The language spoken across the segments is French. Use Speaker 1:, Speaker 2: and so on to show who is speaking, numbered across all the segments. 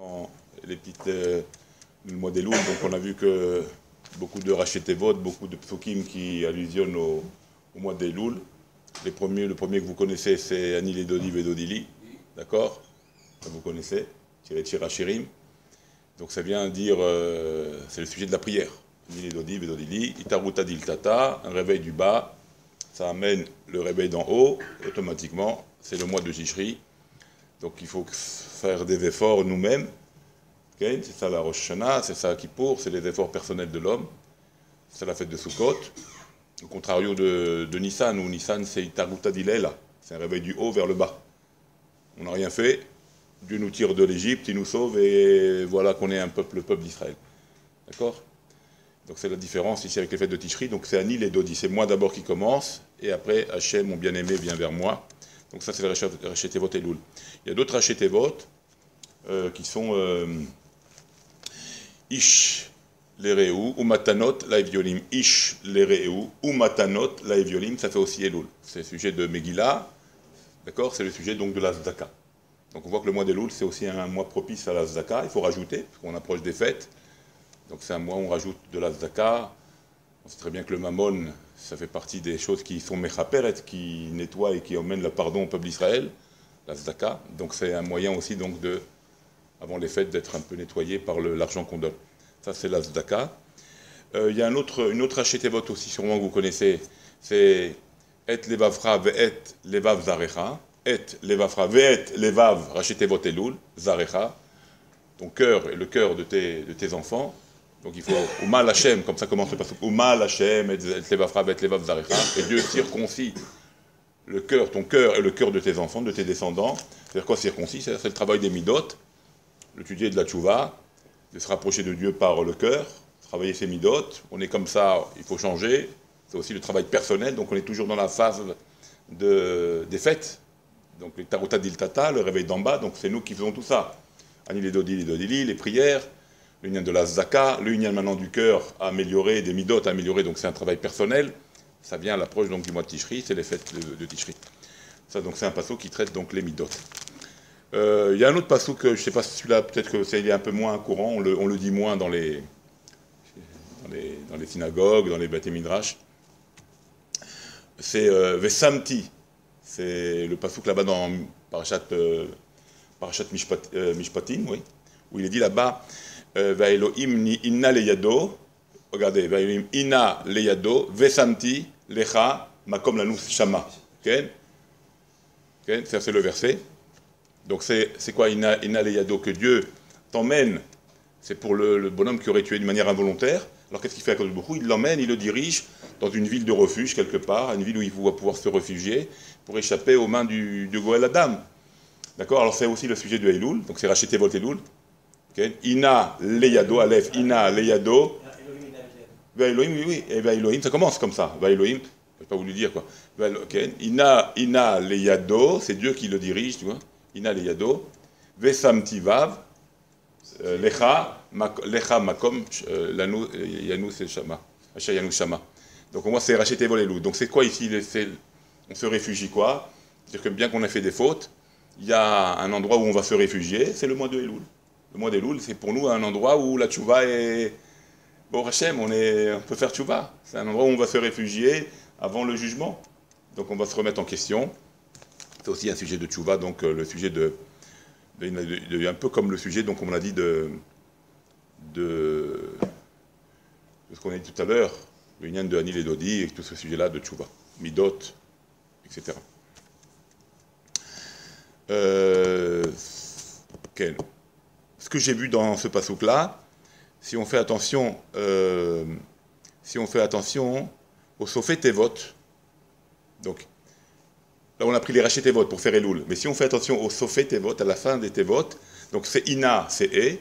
Speaker 1: Dans les petites, le mois des Louls, donc on a vu que beaucoup de Rachetevot, beaucoup de psukim qui allusionnent au mois des Louls. Le premier que vous connaissez, c'est Anil et Dodiv et Dodili, d'accord? Ça vous connaissez, tiré de Shirachirim. Donc ça vient dire, c'est le sujet de la prière. Anil et Dodiv et Dodili, Itaruta Diltata, un réveil du bas, ça amène le réveil d'en haut, automatiquement, c'est le mois de Tishri. Donc il faut faire des efforts nous-mêmes. Okay, c'est ça la Rosh Hashanah, c'est ça Kippour, c'est les efforts personnels de l'homme. C'est la fête de Sukkot. Au contrario de Nissan, où Nissan c'est Itaruta Dilela, c'est un réveil du haut vers le bas. On n'a rien fait, Dieu nous tire de l'Égypte, il nous sauve et voilà qu'on est un peuple, le peuple d'Israël. D'accord? Donc c'est la différence ici avec les fêtes de Tishri. Donc c'est Anil et Dodi, c'est moi d'abord qui commence et après Hachem, mon bien-aimé, vient vers moi. Donc ça c'est le Rachetevot Elul. Il y a d'autres Rachetevot qui sont Ish l'Ereu, ou Matanot l'Aeviolim. Ish l'Ereu, ou Matanot l'Aeviolim, ça fait aussi Elul. C'est le sujet de Megillah, d'accord? C'est le sujet donc de la Tzedaka. Donc on voit que le mois d'Elul c'est aussi un mois propice à la Tzedaka, il faut rajouter, parce qu'on approche des fêtes. Donc c'est un mois où on rajoute de la Tzedaka. On sait très bien que le Mammon, ça fait partie des choses qui sont Mechaperet, qui nettoient et qui emmènent le pardon au peuple d'Israël, la Tzedaka. Donc c'est un moyen aussi, donc, de, avant les fêtes, d'être un peu nettoyé par l'argent qu'on donne. Ça c'est la Tzedaka. Il y a une autre Rachetevot aussi, sûrement que vous connaissez, c'est Et Levavra Ve'et Levav Zarecha. Et Levavra Ve'et Levav Rachetevot Elul, Zarecha. Ton cœur et le cœur de tes enfants. Donc il faut Umal Hashem, comme ça commence le passage. Umal Hashem, et Levavra Ve'et Levav Zarecha. Et Dieu circoncis le cœur, ton cœur et le cœur de tes enfants, de tes descendants. C'est-à-dire quoi circoncis? C'est le travail des midot, l'étudier de la tchouva, de se rapprocher de Dieu par le cœur, travailler ses midot. On est comme ça, il faut changer. C'est aussi le travail personnel, donc on est toujours dans la phase des fêtes. Donc les Taruta Diltata, le réveil d'en bas, donc c'est nous qui faisons tout ça. Anil et Dodili, les prières, l'union de la Zaka, l'union maintenant du cœur à améliorer, des midot à améliorer, donc c'est un travail personnel. Ça vient à l'approche donc du mois de Tishri, c'est les fêtes de Tishri. Ça donc c'est un passouk qui traite donc les midot. Il y a un autre passouk, je ne sais pas si celui-là, peut-être que c'est un peu moins courant, on le dit moins dans les synagogues, dans les Beit Midrash. C'est Vesamti, c'est le passouk là-bas dans Parashat Mishpatim, oui, où il est dit là-bas, Vaelohim ni inna leyado, regardez, Vaelohim inna leyado, Vesamti lecha makom lanu shama. Okay? Okay? Ça c'est le verset. Donc c'est quoi Inna leyado, que Dieu t'emmène, c'est pour le bonhomme qui aurait tué d'une manière involontaire. Alors qu'est-ce qu'il fait à cause de beaucoup? Il l'emmène, il le dirige dans une ville de refuge quelque part, une ville où il va pouvoir se réfugier pour échapper aux mains du Goël Adam. D'accord? Alors c'est aussi le sujet de Elul, donc c'est Rachetevot Elul. Okay? Inna leyado, Aleph, Inna leyado. Va Elohim, oui, et va Elohim, ça commence comme ça. Va Elohim, je n'ai pas voulu dire quoi. Okay? Inna leyado, c'est Dieu qui le dirige, tu vois. Inna leyado, Vesamti vav, lecha makom yanu shama, asher yanu shama. Donc moi c'est Rachetevot Elul. Donc c'est quoi ici? On se réfugie quoi? C'est-à-dire que bien qu'on ait fait des fautes, il y a un endroit où on va se réfugier, c'est le mois de Elul. Le mois d'Elul, c'est pour nous un endroit où la tchouva est... Bon, Hachem, on peut faire tchouva. C'est un endroit où on va se réfugier avant le jugement. Donc on va se remettre en question. C'est aussi un sujet de tchouva, donc le sujet un peu comme le sujet, donc comme on l'a dit, de ce qu'on a dit tout à l'heure, l'union de Anil et Dodi, et tout ce sujet-là de tchouva, midot, etc. Okay. Ce que j'ai vu dans ce passouk-là, si on fait attention au Sofet Tevot, donc là on a pris les Rachetevot pour faire Elul, mais si on fait attention au Sofet Tevot, à la fin des Tevot, donc c'est Ina, c'est E,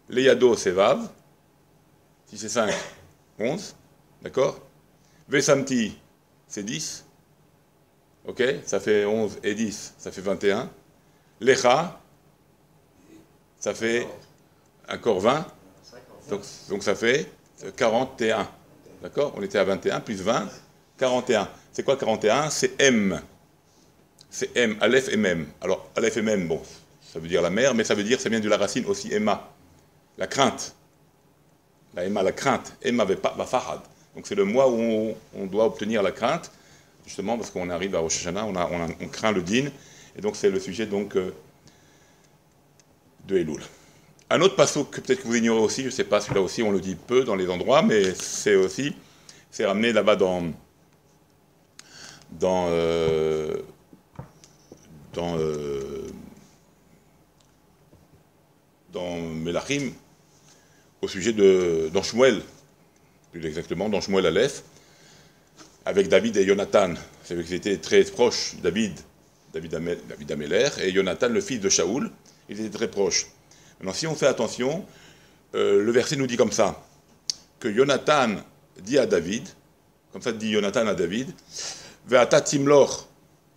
Speaker 1: Leyado, c'est Vav, si c'est 5, 11, d'accord? Vesamti, c'est 10, ok? Ça fait 11 et 10, ça fait 21. Lecha, ça fait encore 20, donc ça fait 41, d'accord? On était à 21, plus 20, 41. C'est quoi 41? C'est M. C'est M, Aleph et Mem. Alors, Aleph et Mem, bon, ça veut dire la mer, mais ça vient de la racine aussi Emma, la crainte. La Emma, la crainte. Emma va farad. Donc c'est le mois où on doit obtenir la crainte, justement parce qu'on arrive à Rosh Hashanah, on craint le din, et donc c'est le sujet donc de Elul. Un autre passouk que peut-être que vous ignorez aussi, je ne sais pas, celui-là aussi on le dit peu dans les endroits, mais c'est ramené là-bas dans Melachim, au sujet dans Shmuel, plus exactement, dans Shmuel Aleph, avec David et Jonathan. C'est vrai qu'ils étaient très proches, David Améler, et Jonathan, le fils de Shaoul, ils étaient très proches. Maintenant, si on fait attention, le verset nous dit comme ça, que Jonathan dit à David, comme ça dit Jonathan à David, Ve'ata timlor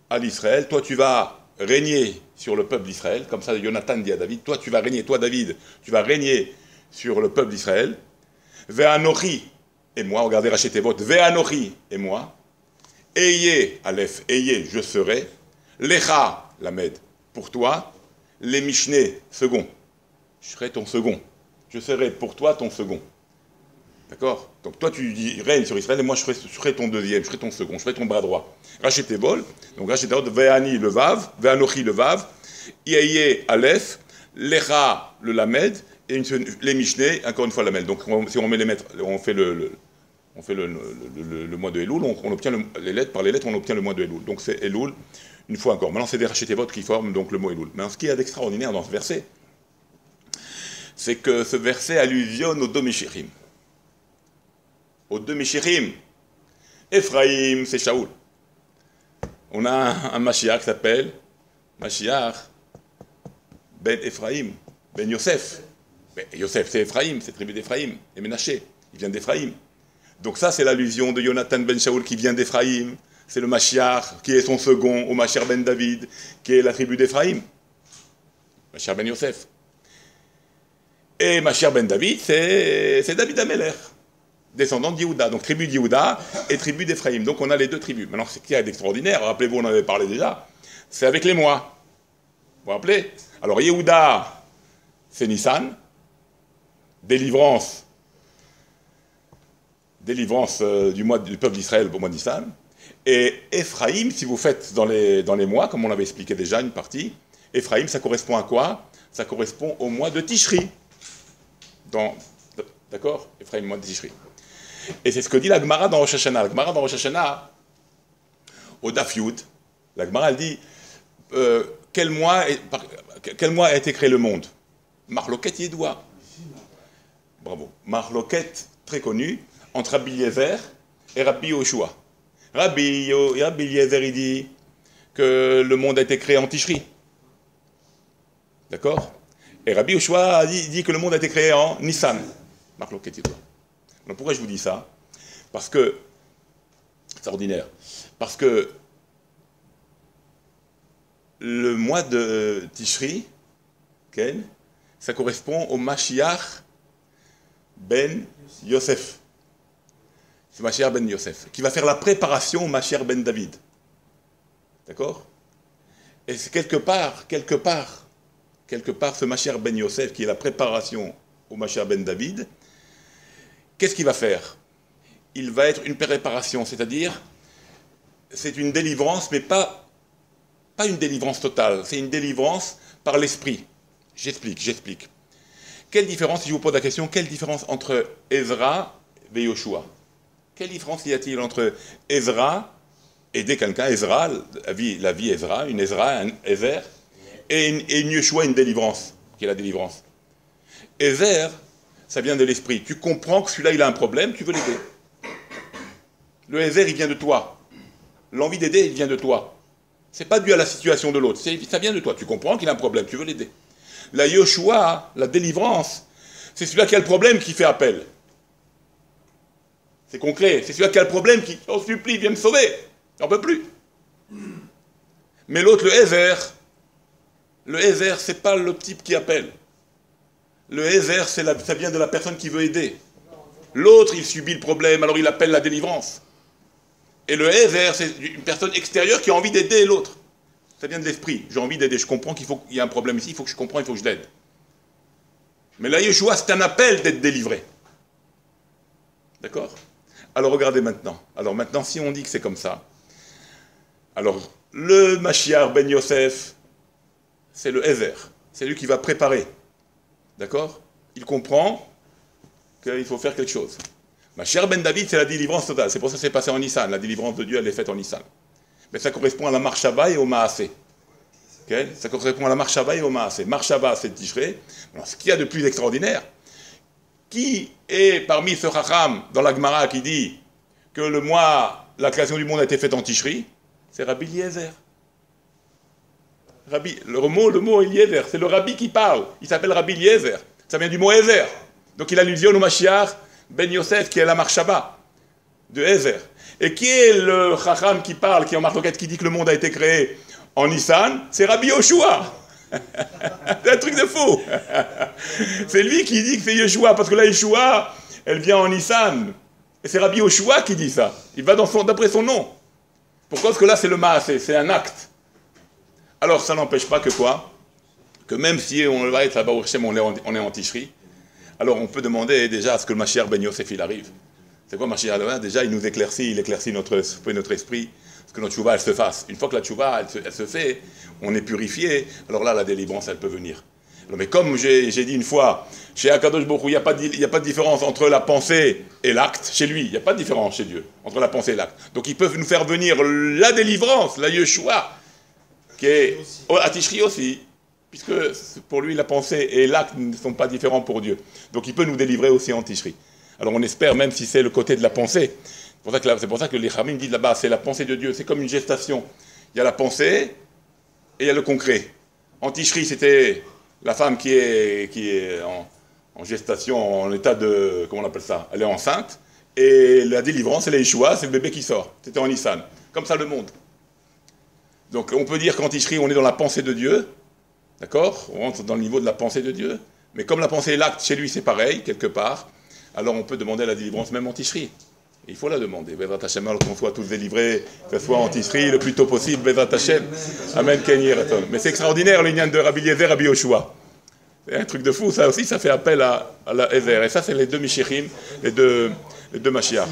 Speaker 1: à l'Israël, toi tu vas régner sur le peuple d'Israël, comme ça Jonathan dit à David, toi tu vas régner, toi David, tu vas régner sur le peuple d'Israël, Ve'anochi et moi, regardez Raché Tevot, Ve'anochi et moi, Eye, Aleph, Eye, je serai, Lecha, Lamed, pour toi, les Mishneh, second, je serai ton second, je serai pour toi ton second. D'accord? Donc toi tu règnes sur Israël et moi je serai ton deuxième, je serai ton second, je serai ton bras droit. Racheté bol, donc racheté bol, Ve'ani le Vav, Ve'anochi le Vav, Iaye Aleph, Lecha le Lamed, et les Mishneh, encore une fois Lamed. Donc si on met les lettres, on fait le mois de Elul, on obtient les lettres, par les lettres on obtient le mois de Elul. Donc c'est Elul, une fois encore. Maintenant c'est des racheté bol qui forment donc le mot Elul. Mais ce qui est d'extraordinaire dans ce verset, c'est que ce verset allusionne aux deux Meshirim. Aux deux Meshirim. Ephraim, c'est Shaoul. On a un Mashiach qui s'appelle Mashiach ben Ephraim, ben Yosef. Ben, Yosef, c'est Ephraim, c'est tribu d'Ephraim. Et Ménaché, il vient d'Ephraim. Donc ça, c'est l'allusion de Jonathan ben Shaoul qui vient d'Ephraim. C'est le Mashiach qui est son second au Mashiach ben David, qui est la tribu d'Ephraim. Mashiach ben Yosef. Et Mashiach ben David, c'est David Améler, descendant d'Yehuda, donc tribu d'Yehuda et tribu d'Ephraim. Donc on a les deux tribus. Maintenant, ce qu'il y a d'extraordinaire, rappelez-vous, on en avait parlé déjà, c'est avec les mois. Vous vous rappelez? Alors Yehuda, c'est Nissan, délivrance du peuple d'Israël au mois de Nissan. Et Ephraim, si vous faites dans les mois, comme on l'avait expliqué déjà une partie, Ephraim, ça correspond à quoi? Ça correspond au mois de Tishri. D'accord? Ephraim, mois de Tishri. Et c'est ce que dit la Gemara dans Rosh Hashanah. La Gemara dans Rosh Hashanah, au Daf Yud, la Gemara elle dit quel mois a été créé le monde? Marloquet Yedoua. Bravo. Marloquet, très connu, entre Rabbi Eliezer et Rabbi Yoshua. Rabbi Eliezer, il dit que le monde a été créé en Tishri. D'accord? Et Rabbi Yoshua dit que le monde a été créé en Nissan. Marloquet Yedoua. Alors pourquoi je vous dis ça? Parce que, c'est ordinaire, parce que le mois de Tishri, okay, ça correspond au Mashiach ben Yosef. C'est Mashiach ben Yosef, qui va faire la préparation au Mashiach ben David. D'accord? Et c'est quelque part, ce Mashiach ben Yosef, qui est la préparation au Mashiach ben David, qu'est-ce qu'il va faire? Il va être une préparation, c'est-à-dire, c'est une délivrance, mais pas une délivrance totale, c'est une délivrance par l'esprit. J'explique. Quelle différence, si je vous pose la question, quelle différence entre Ezra et Yoshua? Quelle différence y a-t-il entre Ezra, aider quelqu'un, Ezra, la vie Ezra, une Ezra, un Ezer, et une Yoshua, une délivrance, qui est la délivrance? Ezer, ça vient de l'esprit. Tu comprends que celui-là, il a un problème, tu veux l'aider. Le Ezer, il vient de toi. L'envie d'aider, il vient de toi. C'est pas dû à la situation de l'autre, ça vient de toi. Tu comprends qu'il a un problème, tu veux l'aider. La Yoshua, la délivrance, c'est celui-là qui a le problème qui fait appel. C'est concret. C'est celui-là qui a le problème qui, oh, supplie, viens me sauver. J'en peux plus. Mais l'autre, le Ezer, c'est pas le type qui appelle. Le Ezer, ça vient de la personne qui veut aider. L'autre, il subit le problème, alors il appelle la délivrance. Et le Ezer, c'est une personne extérieure qui a envie d'aider l'autre. Ça vient de l'esprit. J'ai envie d'aider. Je comprends qu'il y a un problème ici. Il faut que je comprenne, il faut que je l'aide. Mais la Yeshua, c'est un appel d'être délivré. D'accord? Alors regardez maintenant. Alors maintenant, si on dit que c'est comme ça, alors le Mashiach ben Yosef, c'est le Ezer. C'est lui qui va préparer. D'accord? Il comprend qu'il faut faire quelque chose. Mashiach ben David, c'est la délivrance totale. C'est pour ça que c'est passé en Nissan. La délivrance de Dieu, elle est faite en Nissan. Mais ça correspond à la Marshava et au Maasé. Okay? Ça correspond à la Marshava et au Maasé. Marshava, c'est Tishré. Alors, ce qu'il y a de plus extraordinaire, qui est parmi ce Chacham dans la Gemara qui dit que le mois, la création du monde a été faite en Tishri? C'est Rabbi Eliezer. Le mot Eliezer, c'est le Rabbi qui parle. Il s'appelle Rabbi Eliezer. Ça vient du mot Ezer. Donc il allusionne au Mashiach ben Yosef qui est la Marshava de Ezer. Et qui est le Chacham qui parle, qui est en Marloquette, qui dit que le monde a été créé en Nissan? C'est Rabbi Yoshua. C'est un truc de fou. C'est lui qui dit que c'est Yeshua, parce que la Yeshua, elle vient en Nissan. Et c'est Rabbi Yoshua qui dit ça. Il va d'après son nom. Pourquoi? Parce que là, c'est le Maasé, c'est un acte. Alors, ça n'empêche pas que quoi? Que même si on va être là-bas au Hachem, on est en Tishri, alors on peut demander déjà à ce que le Mashiach ben Yosef, il arrive. C'est quoi Mashiach? Déjà, il nous éclaircit, il éclaircit notre esprit, que notre tchouva, elle se fasse. Une fois que la tchouva, elle se fait, on est purifié, alors là, la délivrance, elle peut venir. Alors, mais comme j'ai dit une fois, chez Akadosh Baruch Hu, il n'y a pas de différence entre la pensée et l'acte. Chez lui, il n'y a pas de différence chez Dieu, entre la pensée et l'acte. Donc, ils peuvent nous faire venir la délivrance, la Yeshua, qui est à Tishri aussi, puisque pour lui, la pensée et l'acte ne sont pas différents pour Dieu. Donc, il peut nous délivrer aussi en Tishri. Alors, on espère, même si c'est le côté de la pensée. C'est pour ça que les Khamim disent là-bas, c'est la pensée de Dieu, c'est comme une gestation. Il y a la pensée et il y a le concret. En Tishri, c'était la femme qui est en gestation, en état de, comment on appelle ça? Elle est enceinte, et la délivrance, c'est la Yeshua, c'est le bébé qui sort. C'était en Nissan. Comme ça le monde. Donc on peut dire qu'en Tishri, on est dans la pensée de Dieu, d'accord? On rentre dans le niveau de la pensée de Dieu, mais comme la pensée et l'acte, chez lui, c'est pareil, quelque part, alors on peut demander la délivrance même en Tishri. Il faut la demander. Bezrat Hashem, alors qu'on soit tous délivrés, que ce soit en Tishri le plus tôt possible. Bezrat Hashem. Amen, Kenny Raton. Mais c'est extraordinaire l'union de Rabbi Eliezer et Rabbi Yoshua. C'est un truc de fou. Ça aussi, ça fait appel à la Ezer. Et ça, c'est les deux Mishichim, les deux Mashiach.